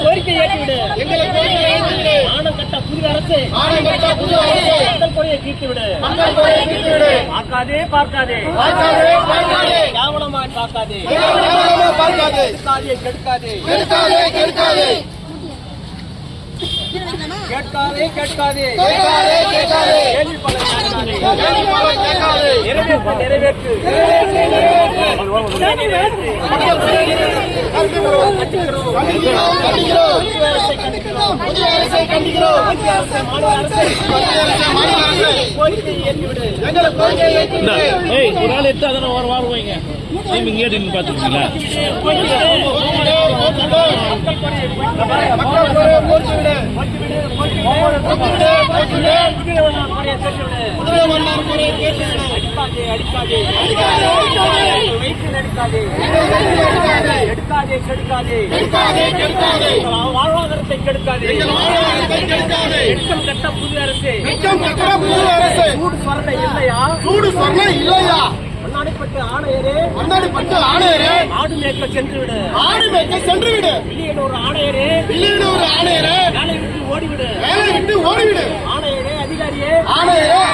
கோரிக்கை ஏற்றுவிடு. ஆணம் கட்ட புதிய அரசு மக்கள் கொலையை தீர்த்துவிடு. பார்க்காதே பார்க்காதே கேவலமாய் பார்க்காதே கெடுக்காதே கேட்காதே கேட்காதே நிறைவேற்று ஒரு ஆள் எடுத்து அதனை ஒரு வாரம் வைங்க. இங்கே பாத்துக்கீங்களா? வாழ்வாதாரத்தை கெடுக்காதே. கட்ட புதிய அரசு சூடு சொரணை இல்லையா? மண்ணாடிப்பட்டு ஆணையரே ஆடு மேய்க்க சென்றுவிடு. வில்லியனூர் ஆணையரே வேலை விட்டு ஓடிவிடு. ஆணையரே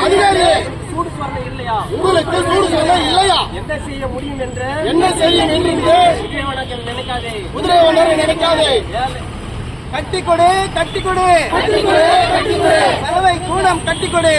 அதிகாரியே சூடு சொரணை இல்லையா? உங்களுக்கு சூடு சொரணை இல்லையா? என்ன செய்ய முடியும் என்று குதிரை நினைக்காதே. கட்டிக்கொடு சலவை கூடம் கட்டிக்கொடு.